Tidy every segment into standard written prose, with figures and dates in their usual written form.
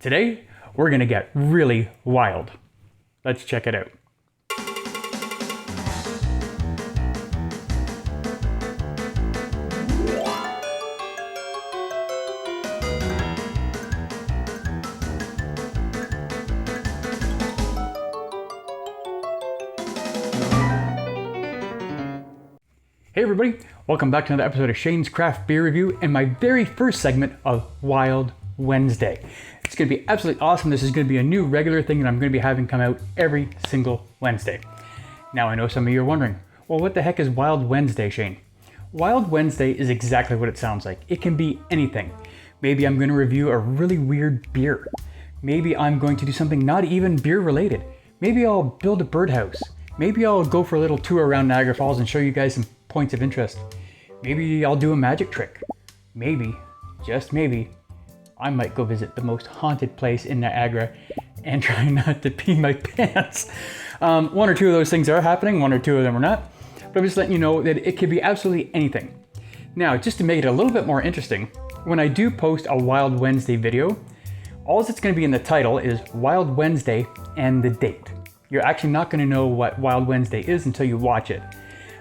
Today, we're gonna get really wild. Let's check it out. Hey everybody, welcome back to another episode of Shane's Craft Beer Review and my very first segment of Wild Wednesday. It's going to be absolutely awesome. This is going to be a new regular thing that I'm going to be having come out every single Wednesday. Now I know some of you are wondering, well, what the heck is Wild Wednesday, Shane? Wild Wednesday is exactly what it sounds like. It can be anything. Maybe I'm going to review a really weird beer. Maybe I'm going to do something not even beer related. Maybe I'll build a birdhouse. Maybe I'll go for a little tour around Niagara Falls and show you guys some points of interest. Maybe I'll do a magic trick. Maybe, just maybe, I might go visit the most haunted place in Niagara and try not to pee my pants. One or two of those things are happening, one or two of them are not. But I'm just letting you know that it could be absolutely anything. Now, just to make it a little bit more interesting, when I do post a Wild Wednesday video, all that's going to be in the title is Wild Wednesday and the date. You're actually not going to know what Wild Wednesday is until you watch it.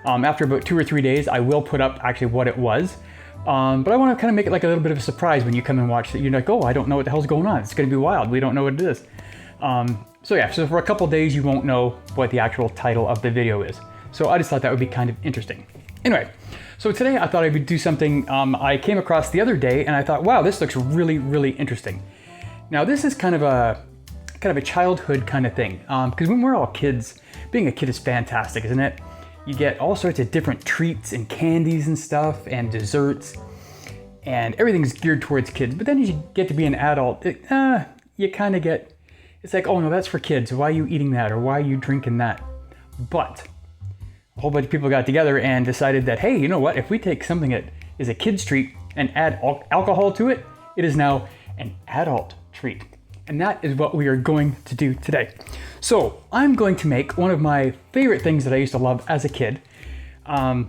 After about 2 or 3 days, I will put up actually what it was. But I want to kind of make it like a little bit of a surprise when you come and watch it. You're like, oh, I don't know what the hell's going on. It's going to be wild. We don't know what it is. So for a couple days, you won't know what the actual title of the video is. So I just thought that would be kind of interesting. Anyway, so today I thought I would do something I came across the other day, and I thought, wow, this looks really, really interesting. Now, this is kind of a childhood kind of thing. Because when we're all kids, being a kid is fantastic, isn't it? You get all sorts of different treats and candies and stuff and desserts, and everything's geared towards kids. But then as you get to be an adult, you kind of get, it's like, oh no, that's for kids. Why are you eating that? Or why are you drinking that? But a whole bunch of people got together and decided that, hey, you know what? If we take something that is a kid's treat and add alcohol to it, it is now an adult treat. And that is what we are going to do today. So I'm going to make one of my favorite things that I used to love as a kid. When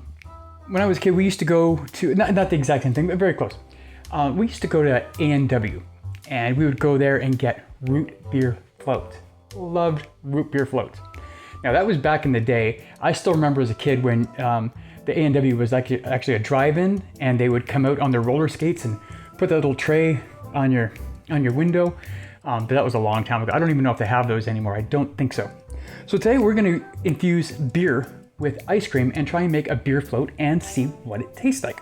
I was a kid, we used to go to, not the exact same thing, but very close. We used to go to A&W, and we would go there and get root beer floats. Loved root beer floats. Now that was back in the day. I still remember as a kid when the A&W was actually a drive-in, and they would come out on their roller skates and put that little tray on your window. But that was a long time ago. I don't even know if they have those anymore. I don't think so. So today we're going to infuse beer with ice cream and try and make a beer float and see what it tastes like.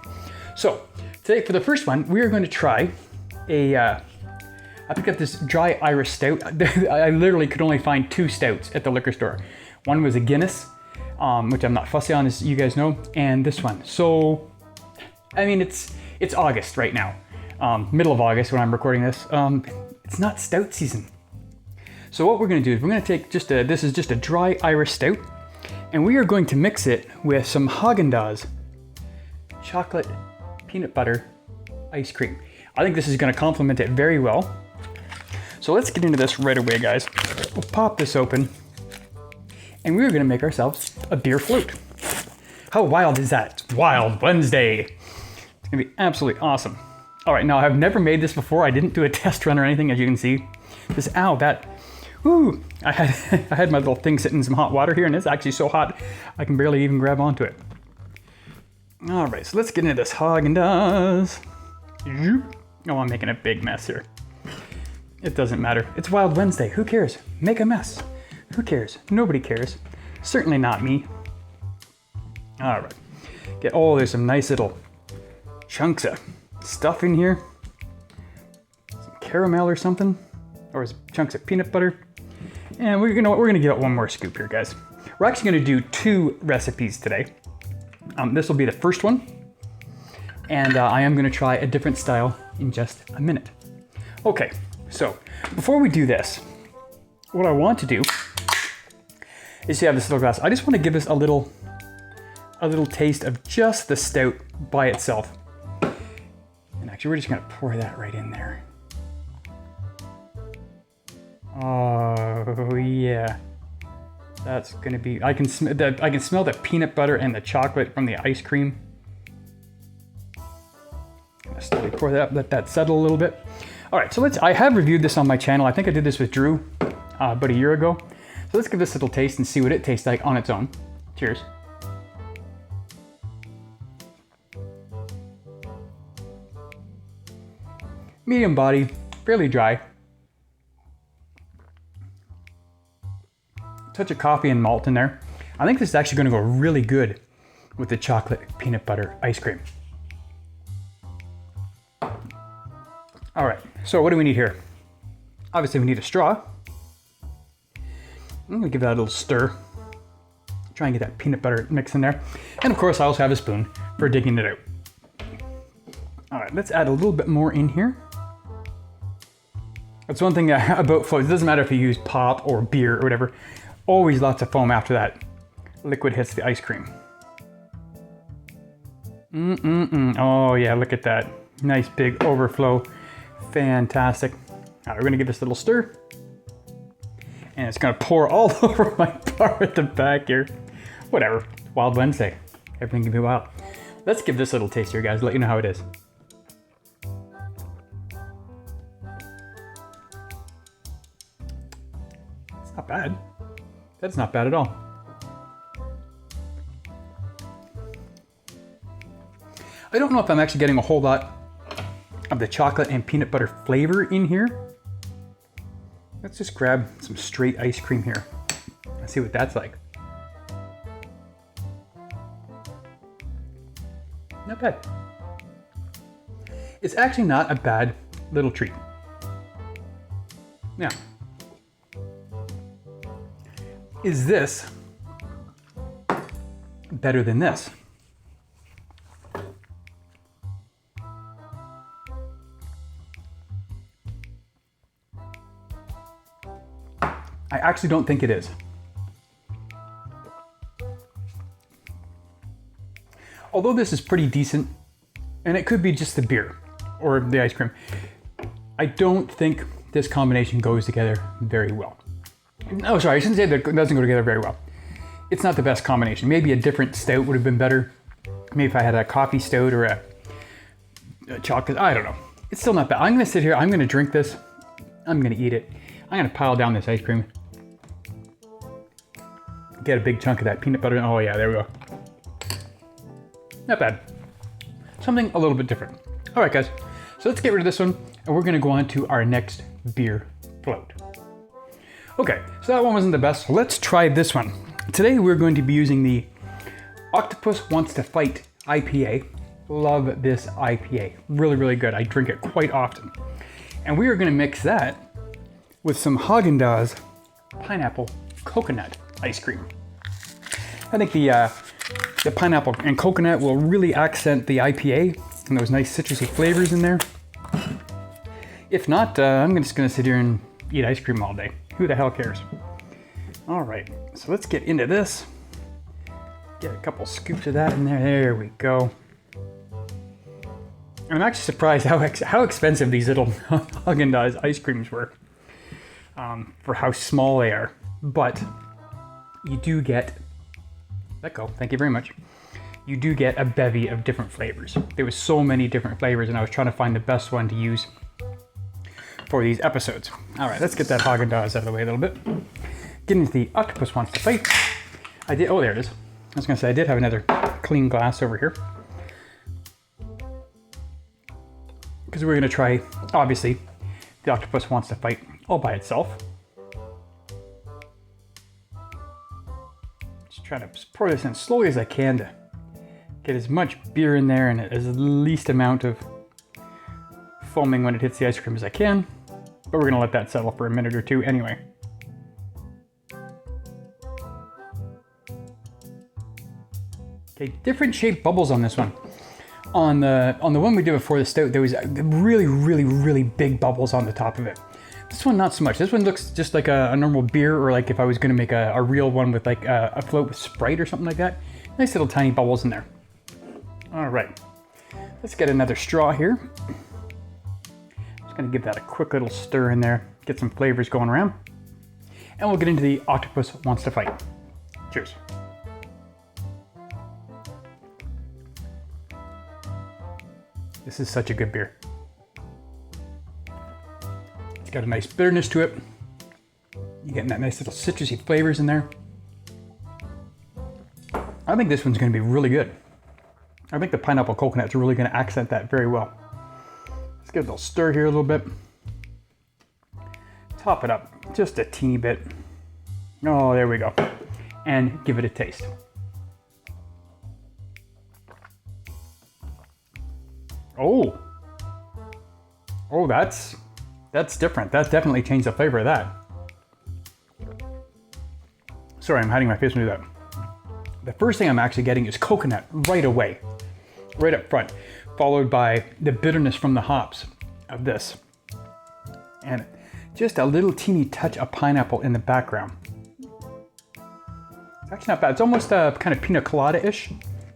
So today for the first one, we are going to try I picked up this dry Irish stout. I literally could only find 2 stouts at the liquor store. One was a Guinness, which I'm not fussy on, as you guys know, and this one. So, I mean, it's August right now, middle of August when I'm recording this. It's not stout season. So what we're going to do is we're going to take this is just a dry Irish stout, and we are going to mix it with some Haagen-Dazs chocolate peanut butter ice cream. I think this is going to complement it very well. So let's get into this right away, guys. We'll pop this open, and we're going to make ourselves a beer float. How wild is that? It's Wild Wednesday. It's going to be absolutely awesome. All right, now I've never made this before. I didn't do a test run or anything, as you can see. I had my little thing sitting in some hot water here, and it's actually so hot, I can barely even grab onto it. All right, so let's get into this Haagen-Dazs. Oh, I'm making a big mess here. It doesn't matter. It's Wild Wednesday. Who cares? Make a mess. Who cares? Nobody cares. Certainly not me. All right. There's some nice little chunks of stuff in here, some caramel or something, or chunks of peanut butter, and we're gonna give it one more scoop here, guys. We're actually gonna do 2 recipes today. This will be the first one, and I am gonna try a different style in just a minute. Okay, so before we do this, what I want to do is you have this little glass. I just want to give this a little taste of just the stout by itself. And actually, we're just going to pour that right in there. Oh, yeah. That's going to be... I can smell the peanut butter and the chocolate from the ice cream. I'm going to slowly pour that up, let that settle a little bit. All right, so I have reviewed this on my channel. I think I did this with Drew about a year ago. So let's give this a little taste and see what it tastes like on its own. Cheers. Medium body, fairly dry. Touch of coffee and malt in there. I think this is actually going to go really good with the chocolate peanut butter ice cream. All right, so what do we need here? Obviously we need a straw. I'm gonna give that a little stir. Try and get that peanut butter mix in there. And of course I also have a spoon for digging it out. All right, let's add a little bit more in here. That's one thing about floats. It doesn't matter if you use pop or beer or whatever. Always lots of foam after that liquid hits the ice cream. Oh yeah, look at that. Nice big overflow. Fantastic. All right, we're gonna give this a little stir. And it's gonna pour all over my bar at the back here. Whatever, Wild Wednesday. Everything can be wild. Let's give this a little taste here, guys, let you know how it is. It's not bad. That's not bad at all. I don't know if I'm actually getting a whole lot of the chocolate and peanut butter flavor in here. Let's just grab some straight ice cream here and see what that's like. Not bad. It's actually not a bad little treat. Now, is this better than this? I actually don't think it is. Although this is pretty decent, and it could be just the beer or the ice cream, I don't think this combination goes together very well. No, sorry, I shouldn't say that it doesn't go together very well. It's not the best combination. Maybe a different stout would have been better. Maybe if I had a coffee stout or a chocolate, I don't know. It's still not bad. I'm gonna sit here, I'm gonna drink this, I'm gonna eat it. I'm gonna pile down this ice cream. Get a big chunk of that peanut butter. Oh yeah, there we go. Not bad. Something a little bit different. All right, guys. So let's get rid of this one, and we're gonna go on to our next beer float. Okay, so that one wasn't the best. So let's try this one. Today we're going to be using the Octopus Wants to Fight IPA. Love this IPA. Really, really good. I drink it quite often. And we are gonna mix that with some Haagen-Dazs pineapple coconut ice cream. I think the pineapple and coconut will really accent the IPA and those nice citrusy flavors in there. If not, I'm just gonna sit here and eat ice cream all day. Who the hell cares? All right, so let's get into this. Get a couple scoops of that in there. There we go. I'm actually surprised how expensive these little Haagen-Dazs ice creams were for how small they are. But you do get, let go, thank you very much. You do get a bevy of different flavors. There was so many different flavors and I was trying to find the best one to use for these episodes. All right, let's get that Haagen-Dazs out of the way a little bit. Get into the Octopus Wants to Fight. Oh, there it is. I was gonna say, I did have another clean glass over here. Because we're gonna try, obviously, the Octopus Wants to Fight all by itself. Just try to pour this in as slowly as I can to get as much beer in there and as least amount of foaming when it hits the ice cream as I can. But we're gonna let that settle for a minute or two anyway. Okay, different shaped bubbles on this one. On the one we did before the stout, there was really, really, really big bubbles on the top of it. This one, not so much. This one looks just like a normal beer, or like if I was gonna make a real one with like a float with Sprite or something like that. Nice little tiny bubbles in there. All right, let's get another straw here. Just gonna give that a quick little stir in there, get some flavors going around. And we'll get into the Octopus Wants to Fight. Cheers. This is such a good beer. got a nice bitterness to it. You're getting that nice little citrusy flavors in there. I think this one's going to be really good. I think the pineapple coconut's really going to accent that very well. Let's give it a little stir here a little bit. Top it up just a teeny bit. Oh, there we go. And give it a taste. Oh, that's different. That's definitely changed the flavor of that. Sorry, I'm hiding my face when I do that. The first thing I'm actually getting is coconut right away, right up front, followed by the bitterness from the hops of this. And just a little teeny touch of pineapple in the background. It's actually not bad. It's almost kind of pina colada-ish,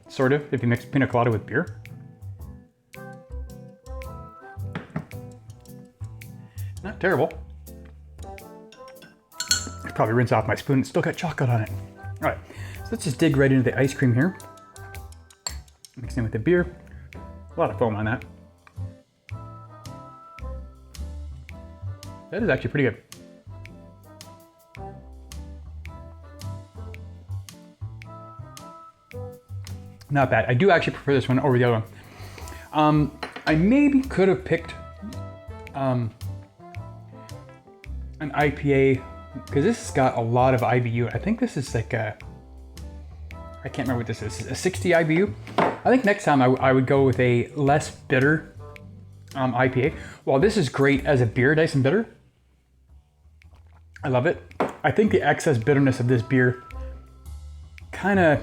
sort of, if you mix pina colada with beer. Not terrible. I probably rinse off my spoon. It's still got chocolate on it. All right, so let's just dig right into the ice cream here. Mix in with the beer. A lot of foam on that. That is actually pretty good. Not bad. I do actually prefer this one over the other one. I maybe could have picked an IPA, because this has got a lot of IBU. I think this is like a, I can't remember what this is, a 60 IBU. I think next time I would go with a less bitter IPA. While this is great as a beer, nice and bitter, I love it. I think the excess bitterness of this beer kind of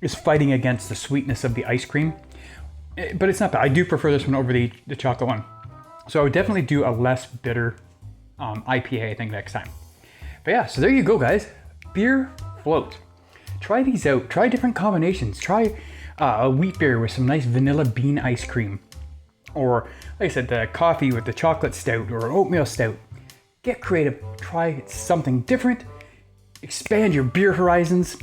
is fighting against the sweetness of the ice cream, but it's not bad. I do prefer this one over the chocolate one. So I would definitely do a less bitter IPA, I think, next time. But yeah, so there you go, guys. Beer float. Try these out. Try different combinations. Try a wheat beer with some nice vanilla bean ice cream. Or, like I said, the coffee with the chocolate stout or oatmeal stout. Get creative. Try something different. Expand your beer horizons.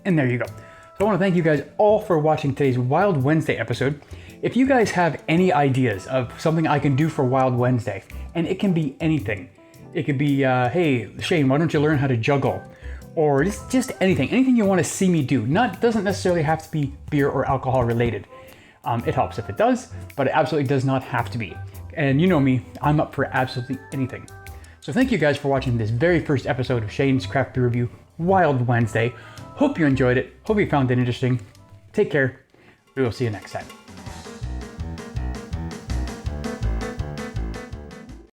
And there you go. So I want to thank you guys all for watching today's Wild Wednesday episode. If you guys have any ideas of something I can do for Wild Wednesday, and it can be anything. It could be, hey, Shane, why don't you learn how to juggle? Or just anything you want to see me do. Doesn't necessarily have to be beer or alcohol related. It helps if it does, but it absolutely does not have to be. And you know me, I'm up for absolutely anything. So thank you guys for watching this very first episode of Shane's Craft Beer Review, Wild Wednesday. Hope you enjoyed it. Hope you found it interesting. Take care. We will see you next time.